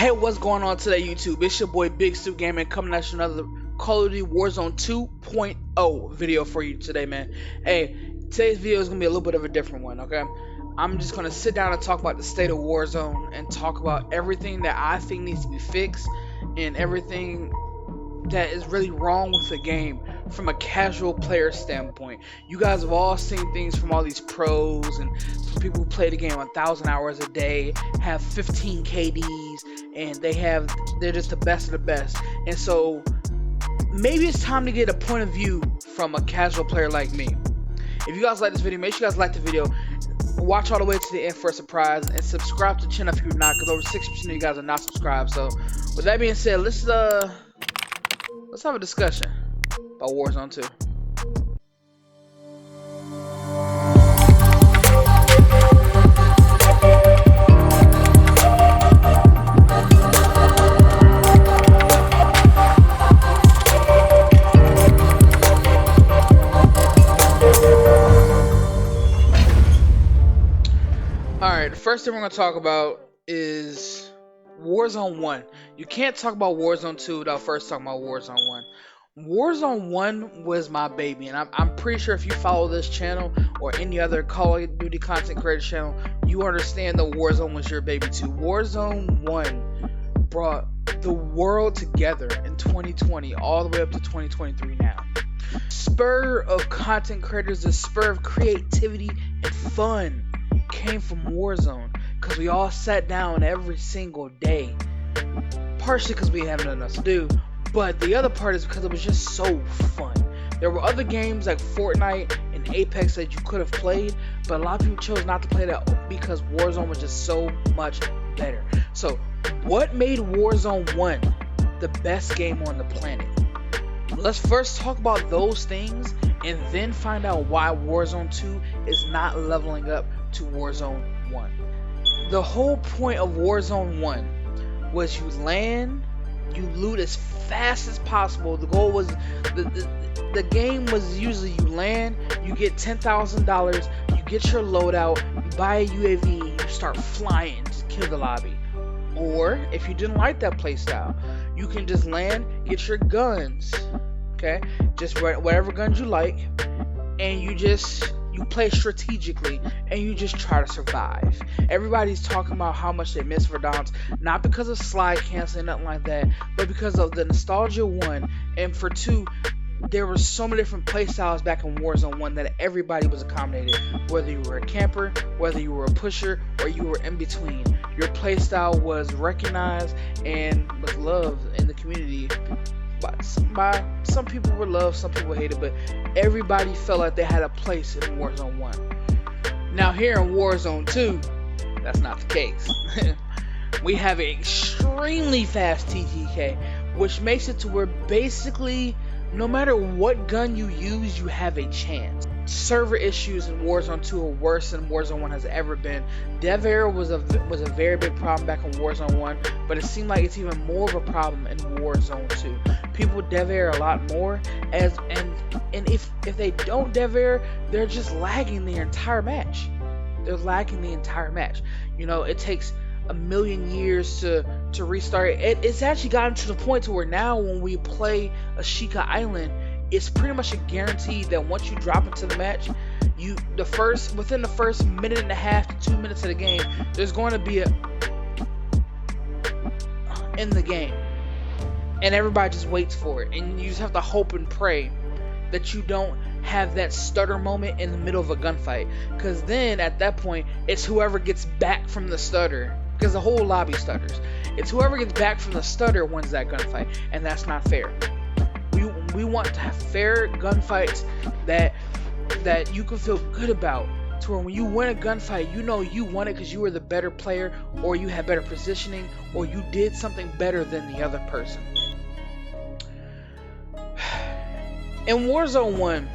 Hey, what's going on today, YouTube? It's your boy Bigstugaming coming at you another Call of Duty Warzone 2.0 video for you today, man. Hey, today's video is gonna be a little bit of a different one, okay? I'm just gonna sit down and talk about the state of Warzone and talk about everything that I think needs to be fixed and everything that is really wrong with the game from a casual player standpoint. You guys have all seen things from all these pros and people who play the game 1,000 hours a day, have 15 KDs, and they're just the best of the best. And so maybe it's time to get a point of view from a casual player like me. If you guys like this video, make sure you guys like the video, watch all the way to the end for a surprise, and subscribe to the channel if you're not, because over 60% of you guys are not subscribed. So with that being said, let's have a discussion about Warzone 2. Alright, the first thing we're going to talk about is Warzone 1. You can't talk about Warzone 2 without first talking about Warzone 1. Warzone 1 was my baby, and I'm pretty sure if you follow this channel or any other Call of Duty content creator channel, you understand that Warzone was your baby too. Warzone 1 brought the world together in 2020 all the way up to 2023 now. Spur of content creators, the spur of creativity and fun came from Warzone, because we all sat down every single day, partially because we didn't have nothing else to do, but the other part is because it was just so fun. There were other games like Fortnite and Apex that you could have played, but a lot of people chose not to play that because Warzone was just so much better. So what made Warzone 1 the best game on the planet? Let's first talk about those things and then find out why Warzone 2 is not leveling up to Warzone 1. The whole point of Warzone 1 was you land, you loot as fast as possible. The goal was, the game was usually you land, you get $10,000, you get your loadout, you buy a UAV, you start flying to kill the lobby. Or if you didn't like that playstyle, you can just land, get your guns, okay, just whatever guns you like, and you play strategically and you just try to survive. Everybody's talking about how much they miss Verdansk, not because of slide canceling, nothing like that, but because of the nostalgia, one, and for two, there were so many different playstyles back in Warzone 1 that everybody was accommodated. Whether you were a camper, whether you were a pusher, or you were in between, your playstyle was recognized and was loved in the community. By some people were loved, some people hated, but everybody felt like they had a place in Warzone 1. Now here in Warzone 2, that's not the case. We have an extremely fast TTK, which makes it to where basically no matter what gun you use, you have a chance. Server issues in Warzone 2 are worse than Warzone 1 has ever been. Dev error was a very big problem back in Warzone 1, but it seemed like it's even more of a problem in Warzone 2. People dev error a lot more, and if they don't dev error, they're just lagging the entire match. They're lagging the entire match. You know, it takes a million years to restart. It's actually gotten to the point to where now when we play Ashika Island, it's pretty much a guarantee that once you drop into the match, within the first minute and a half to 2 minutes of the game, there's going to be in the game, and everybody just waits for it, and you just have to hope and pray that you don't have that stutter moment in the middle of a gunfight, because then at that point it's whoever gets back from the stutter, because the whole lobby stutters. It's whoever gets back from the stutter wins that gunfight, and that's not fair. We want to have fair gunfights that you can feel good about, to where when you win a gunfight, you know you won it because you were the better player, or you had better positioning, or you did something better than the other person. In Warzone 1,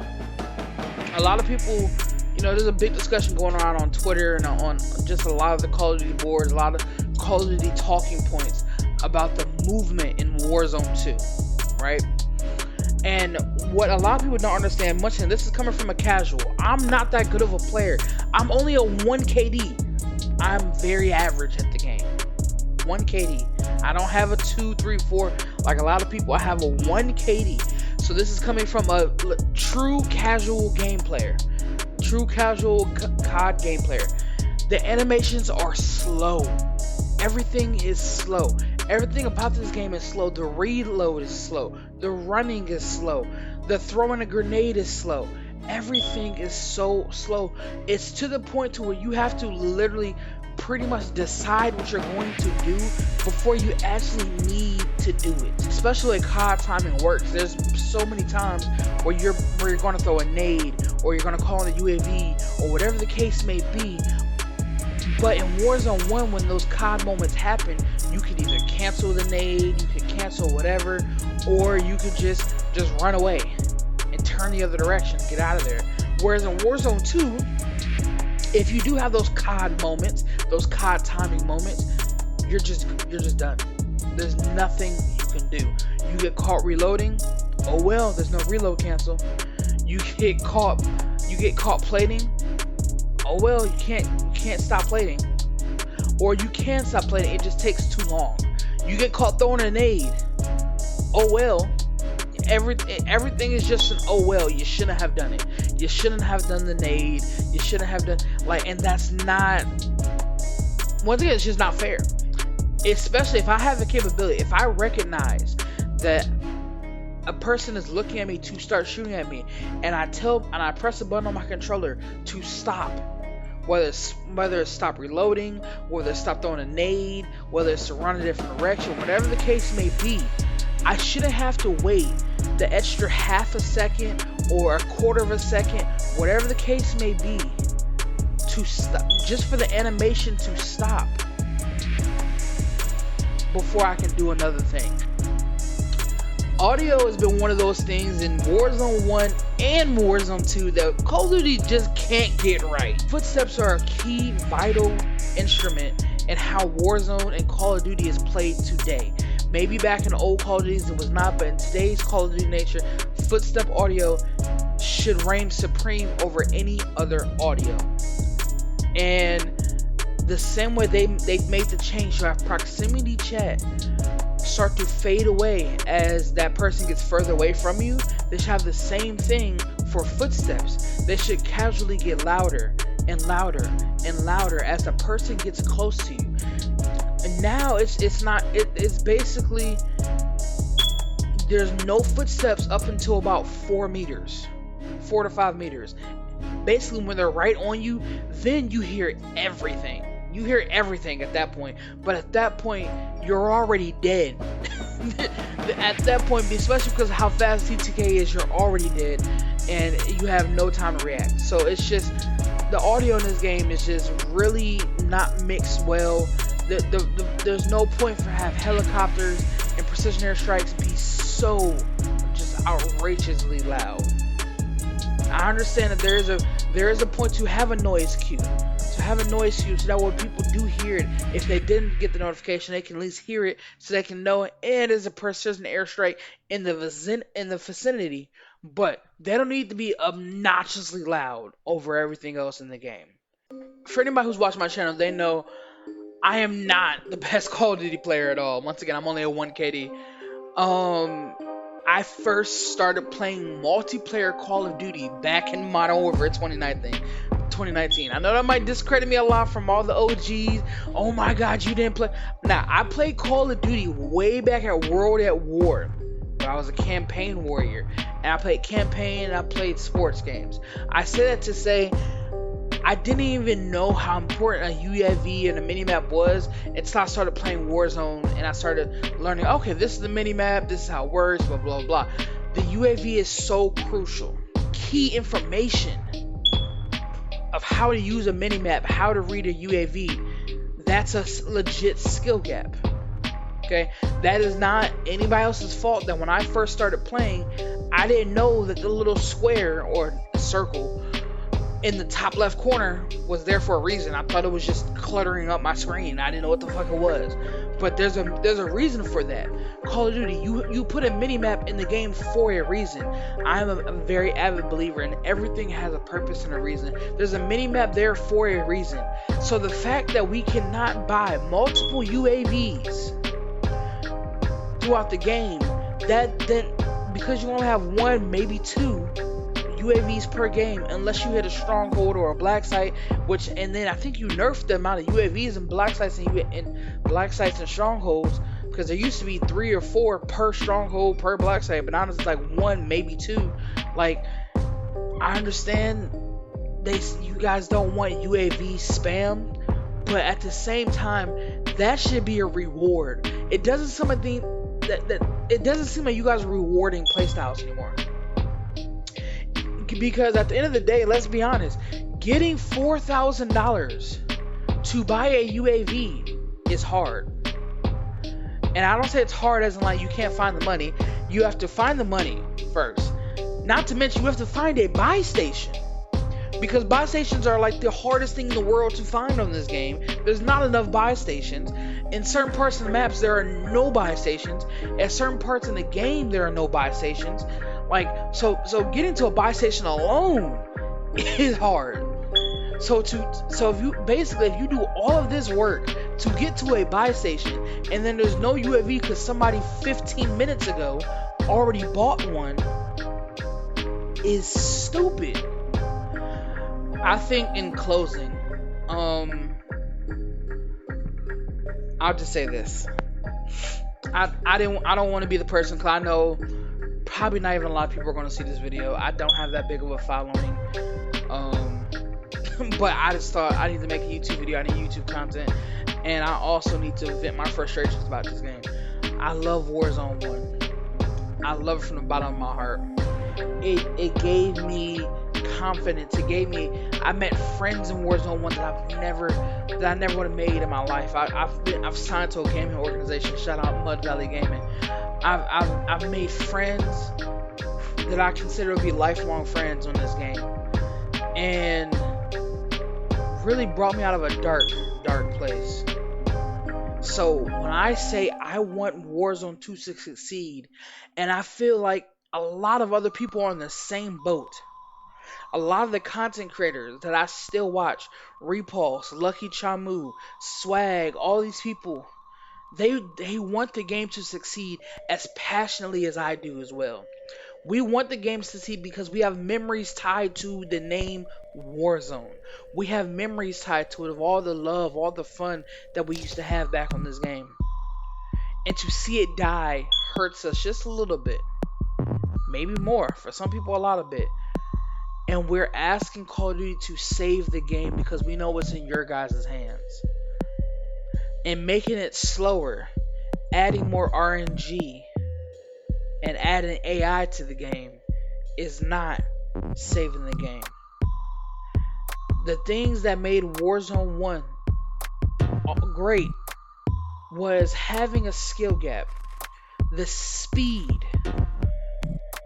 a lot of people, you know, there's a big discussion going around on Twitter and on just a lot of the Call of Duty boards, a lot of Call of Duty talking points about the movement in Warzone 2, right? And what a lot of people don't understand much, and this is coming from a casual, I'm not that good of a player. I'm only a 1 KD. I'm very average at the game. 1 KD. I don't have a 2, 3, 4 like a lot of people. I have a 1 KD. So this is coming from a true casual game player. True casual COD game player. The animations are slow. Everything is slow. Everything about this game is slow. The reload is slow. The running is slow. The throwing a grenade is slow. Everything is so slow. It's to the point to where you have to literally pretty much decide what you're going to do before you actually need to do it. Especially like COD timing works. There's so many times where you're going to throw a nade, or you're going to call in a UAV, or whatever the case may be. But in Warzone 1, when those COD moments happen, you can either cancel the nade, you can cancel whatever, or you could just run away and turn the other direction, get out of there. Whereas in Warzone 2, if you do have those COD moments, those COD timing moments, you're just done. There's nothing you can do. You get caught reloading, oh well, there's no reload cancel. You get caught plating, oh well, you can't stop plating. Or you can stop plating, it just takes too long. You get caught throwing a nade, oh well. Everything is just an oh well. You shouldn't have done it. You shouldn't have done the nade. You shouldn't have done and that's not. Once again, it's just not fair. Especially if I have the capability, if I recognize that a person is looking at me to start shooting at me, and I press a button on my controller to stop. Whether it's stop reloading, whether it's stop throwing a nade, whether it's to run a different direction, whatever the case may be, I shouldn't have to wait the extra half a second or a quarter of a second, whatever the case may be, to stop, just for the animation to stop before I can do another thing. Audio has been one of those things in Warzone 1 and Warzone 2 that Call of Duty just can't get right. Footsteps are a key, vital instrument in how Warzone and Call of Duty is played today. Maybe back in the old Call of Duty it was not, but in today's Call of Duty nature, footstep audio should reign supreme over any other audio. And the same way they've made the change to have proximity chat start to fade away as that person gets further away from you, they should have the same thing for footsteps. They should casually get louder and louder and louder as the person gets close to you. And now it's basically there's no footsteps up until about 4 meters, 4 to 5 meters. Basically, when they're right on you, then you hear everything. You hear everything at that point, but at that point, you're already dead. At that point, especially because of how fast TTK is, you're already dead, and you have no time to react. So it's just, the audio in this game is just really not mixed well. There's no point for have helicopters and precision airstrikes be so just outrageously loud. I understand that there is a point to have a noise cue. To have a noise cue so that when people do hear it, if they didn't get the notification, they can at least hear it so they can know it is a precision airstrike in the vicinity. But they don't need to be obnoxiously loud over everything else in the game. For anybody who's watching my channel, they know I am not the best Call of Duty player at all. Once again, I'm only a 1 KD. I first started playing multiplayer Call of Duty back in Modern Warfare 2019. I know that might discredit me a lot from all the OGs. Oh my god, you didn't play. Now, I played Call of Duty way back at World at War. But I was a campaign warrior. And I played campaign and I played sports games. I say that to say, I didn't even know how important a UAV and a minimap was until I started playing Warzone and I started learning, okay, this is the minimap, this is how it works, blah, blah, blah. The UAV is so crucial. Key information of how to use a minimap, how to read a UAV, that's a legit skill gap. Okay, that is not anybody else's fault that when I first started playing, I didn't know that the little square or circle in the top left corner was there for a reason. I thought it was just cluttering up my screen. I didn't know what the fuck it was. But there's a reason for that. Call of Duty, you put a minimap in the game for a reason. I'm a very avid believer in everything has a purpose and a reason. There's a minimap there for a reason. So the fact that we cannot buy multiple UAVs throughout the game, that then because you only have one, maybe two UAVs per game, unless you hit a stronghold or a black site, and then I think you nerfed the amount of UAVs and black sites and strongholds, because there used to be 3 or 4 per stronghold per black site, but now it's like 1, maybe 2. Like, I understand you guys don't want UAV spam, but at the same time, that should be a reward. It doesn't seem like it doesn't seem like you guys are rewarding playstyles anymore. Because at the end of the day, let's be honest, getting $4,000 to buy a UAV is hard. And I don't say it's hard as in like you can't find the money. You have to find the money first. Not to mention you have to find a buy station. Because buy stations are like the hardest thing in the world to find on this game. There's not enough buy stations. In certain parts of the maps, there are no buy stations. At certain parts in the game, there are no buy stations. Like, so getting to a buy station alone is hard. So if you do all of this work to get to a buy station, and then there's no UAV because somebody 15 minutes ago already bought one, is stupid. I think in closing, I'll just say this. I don't want to be the person, because I know probably not even a lot of people are going to see this video. I don't have that big of a following. But I just thought I need to make a YouTube video. I need YouTube content. And I also need to vent my frustrations about this game. I love Warzone 1. I love it from the bottom of my heart. It gave me confidence. I met friends in Warzone 1 that I never would have made in my life. I've signed to a gaming organization. Shout out Mud Valley Gaming. I've made friends that I consider to be lifelong friends on this game, and really brought me out of a dark place. So when I say I want Warzone 2 to succeed, and I feel like a lot of other people are in the same boat. A lot of the content creators that I still watch, Repulse, Lucky Chamu, Swag, all these people, they want the game to succeed as passionately as I do as well. We want the game to succeed because we have memories tied to the name Warzone. We have memories tied to it of all the love, all the fun that we used to have back on this game. And to see it die hurts us just a little bit. Maybe more. For some people, a lot of bit. And we're asking Call of Duty to save the game because we know it's in your guys' hands. And making it slower, adding more RNG, and adding AI to the game is not saving the game. The things that made Warzone 1 great was having a skill gap, the speed,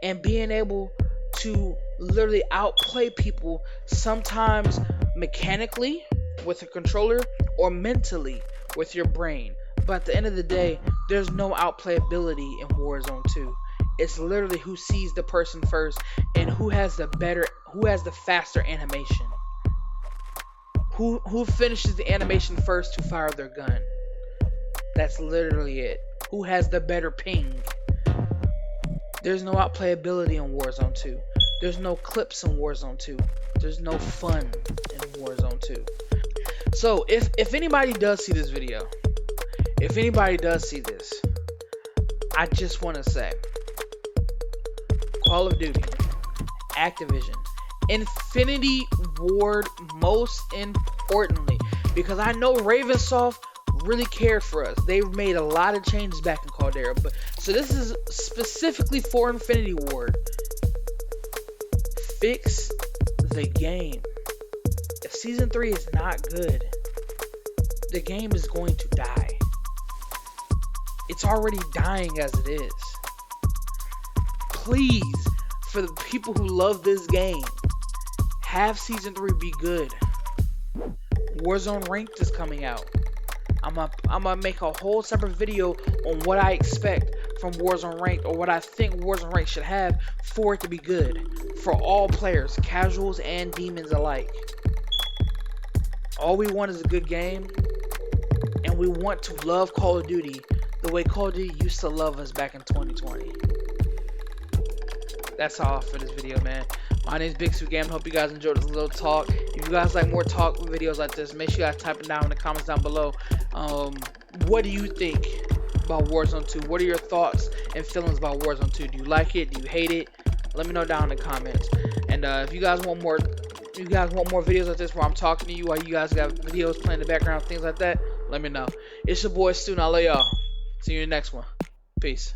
and being able to literally outplay people, sometimes mechanically with a controller or mentally with your brain. But at the end of the day, there's no outplayability in Warzone 2. It's literally who sees the person first and who has the faster animation. Who finishes the animation first to fire their gun. That's literally it. Who has the better ping. There's no outplayability in Warzone 2. There's no clips in Warzone 2. There's no fun in Warzone 2. So, if anybody does see this video, if anybody does see this, I just want to say, Call of Duty, Activision, Infinity Ward most importantly, because I know Ravensoft really cared for us. They've made a lot of changes back in Caldera, but so this is specifically for Infinity Ward. Fix the game. If Season 3 is not good, the game is going to die. It's already dying as it is. Please, for the people who love this game, have Season 3 be good. Warzone Ranked is coming out. I'm gonna make a whole separate video on what I expect from Warzone Ranked, or what I think Warzone Ranked should have for it to be good for all players, casuals and demons alike. All we want is a good game, and we want to love Call of Duty the way Call of Duty used to love us back in 2020. That's all for this video, man. My name is Bigstugaming. Hope you guys enjoyed this little talk. If you guys like more talk videos like this, make sure you guys type it down in the comments down below. What do you think about Warzone 2? What are your thoughts and feelings about Warzone 2? Do you like it? Do you hate it? Let me know down in the comments. And if you guys want more videos like this where I'm talking to you while you guys got videos playing in the background, things like that, let me know. It's your boy Stu. I love y'all. See you in the next one. Peace.